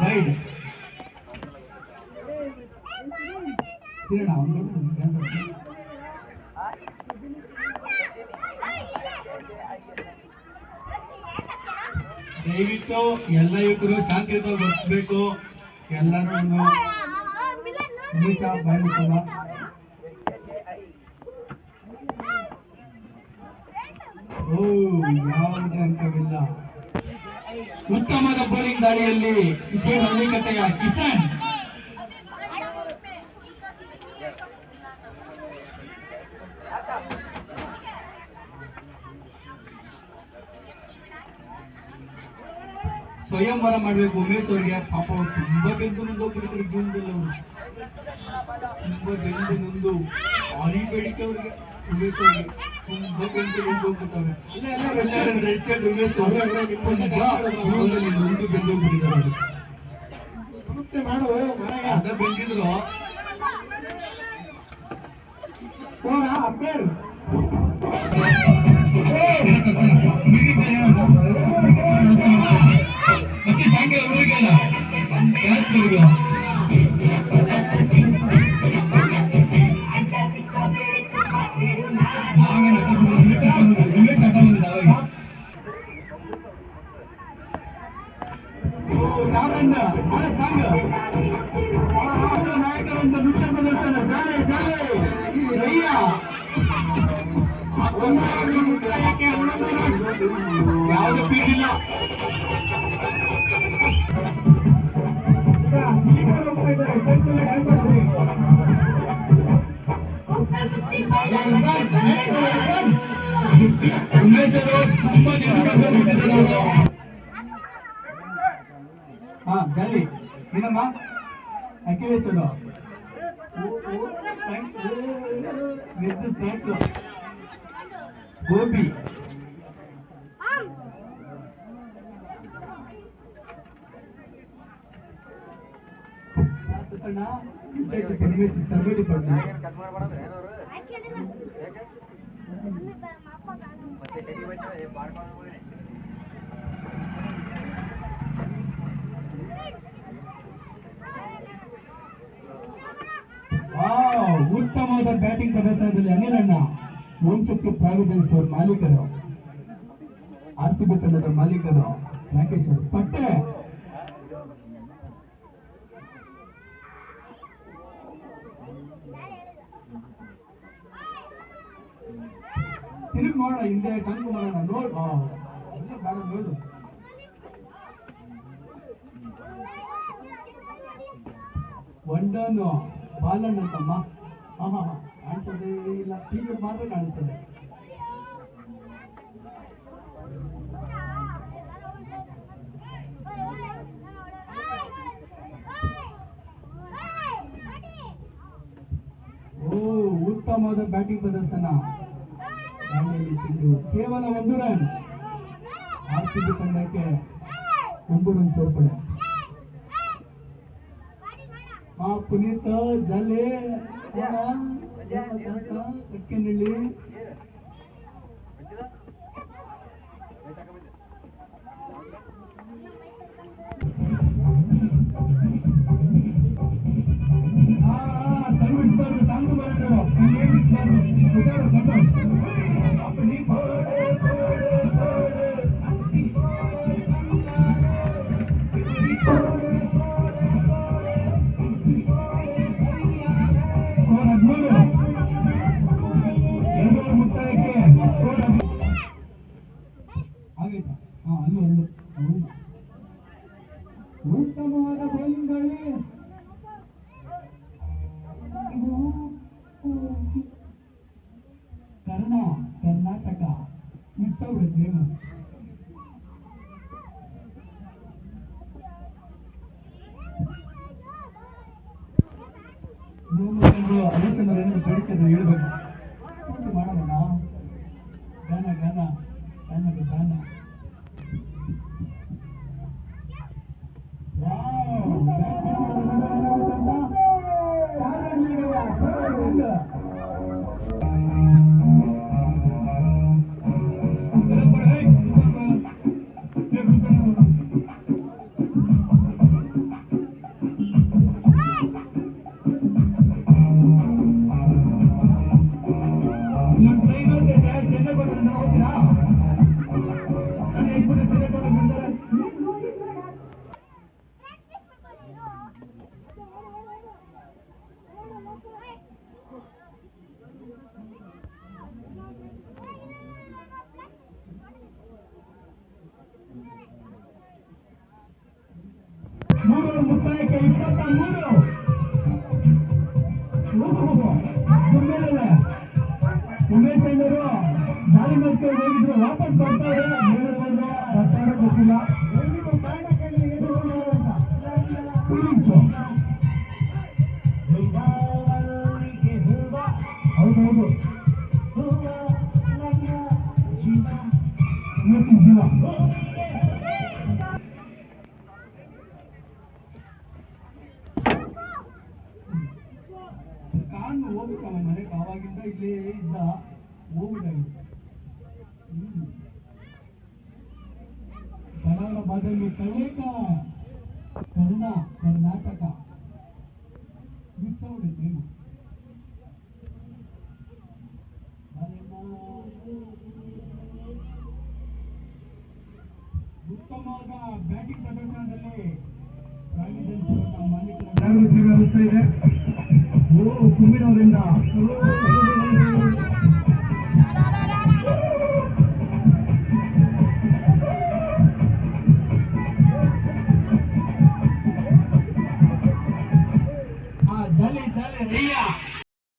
Guide ಕಿರಣ ದಯವಿಟ್ಟು ಎಲ್ಲ ಯುವಕರು ಶಾಂತಿಯುತವಾಗಿ ವರ್ತಿಸಬೇಕು. ಎಲ್ಲರೂ ಬಾಯಿಸಲ್ಲ. ಯಾವುದೇ ಅಂಕವಿಲ್ಲ. ಉತ್ತಮದ ಬೌಲಿಂಗ್ ದಾಳಿಯಲ್ಲಿ ಕಿಶೋರ್ ಹಳ್ಳಿಕಟ್ಟೆಯ ಕಿಶನ್ ಸ್ವಯಂವರ ಮಾಡಬೇಕು ಉಮೇಶ್ ಅವರಿಗೆ. ಪಾಪ ಅವ್ರು ತುಂಬಾ ಬೆಂದು ಮುಂದೋಗ್ಬಿಡ್ತಾರೆ ಜೀವನದಲ್ಲಿ. ಅವರು ತುಂಬಾ ಬೆಂದು ಮುಂದು ಆರಿ ಬೇಡಿಕೆ ಅವ್ರಿಗೆ ಉಮೇಶ್ ಅವ್ರಿಗೆ ತುಂಬಾ ಬೆಂದು ಮುಂದೋಗ್ಬಿಟ್ಟವ್ರೆ. ಉಮೇಶ್ ಅವರು ಮುಂದೆ ಬೆಂದೋಗ್ಬಿಟ್ಟಿದ್ದಾರೆ. ಅದ ಬೆಂದಿದ್ರು ನಾಯಕರಂತ ನೃತ್ಯ ಪ್ರದರ್ಶನ ಯಾವುದೇ ಪೀಡಿಲ್ಲ. ಉಮೇಶರು ತುಂಬಾ ಗಲ್ಲಿ ಏನಮ್ಮ ಅಖಿಲೇಶ್ವರು ಗೋಪಿ ತರಬೇತಿ ಪಡ್ತಾರೆ. ಉತ್ತಮವಾದ ಬ್ಯಾಟಿಂಗ್ ಪ್ರದರ್ಶನದಲ್ಲಿ ಅನಿಲಣ್ಣ ವಂಶಕ್ಕೆ ಪ್ರಾವಿಡೆನ್ಸ್ ಮಾಲೀಕರು, ಆರ್ಸಿಬಿ ತಂಡದ ಮಾಲೀಕರು ರಾಕೇಶ್ ಅವರು ಪಟ್ಟೆ ತಿರುಗಿ ನೋಡೋಣ, ಹಿಂದೆ ಕಣ್ಣು ಮಾಡೋಣ. ನೋಡು ಬೇಡ ನೋಡು. ಒಂಡನು ಬಾಲಣ್ಣ ಅಂತಮ್ಮ ಕಾಣಿಸ್ತದೆ ಇಲ್ಲ, ಟಿವಿ ಮಾತ್ರ ಕಾಣಿಸ್ತದೆ. ಉತ್ತಮವಾದ ಬ್ಯಾಟಿಂಗ್ ಪ್ರದರ್ಶನ. ಕೇವಲ 1 ರನ್. ಆರ್ಸಿಬಿ ತಂಡಕ್ಕೆ 1 ರನ್ ತೋರ್ಪಡೆ. ಪುನೀತ್ ಜಲ್ಲೆ ಕಕ್ಕೆನಳ್ಳಿ ಉತ್ತಮವಾದ ಬೌಲಿಂಗ್ ದಾಳಿ. ಕರ್ನಾಟಕ ಇಟ್ಟವ್ರ ಗೇಮ್. ಅಧಿಕರು ಬೆಳಿತದೆ ಹೇಳ್ಬೇಕು. ಮಾಡೋಣ ಗಾನ ಗಾನ ಗಾನದ ಗಾನ. ತಂಡದವರು ದಾಳಿ ಮತ್ತೆ ಹೋಗಿದ್ರು ವಾಪಸ್ ಬರ್ತಾರೆ ಬರ್ತಾರೋ ಗೊತ್ತಿಲ್ಲ ಹೌದೌದು ಜೀವ ಕಾಣು ಹೋಗ್ಬಿಟ್ಟವ ಮನೆಗೆ ಆವಾಗಿಂದ ಇಲ್ಲೇ ಇದ್ದ ಹೋಗ್ಬಿಟ್ಟ ಕನ್ನಡ ಭಾಷೆಯಲ್ಲಿ ಕಲಿಕ ಕರ್ನಾಟಕ ಮಿಸ್ಸೌಡಿದ್ದೇನು ಉತ್ತಮವಾದ ಬ್ಯಾಟಿಂಗ್ ಪ್ರದರ್ಶನದಲ್ಲಿ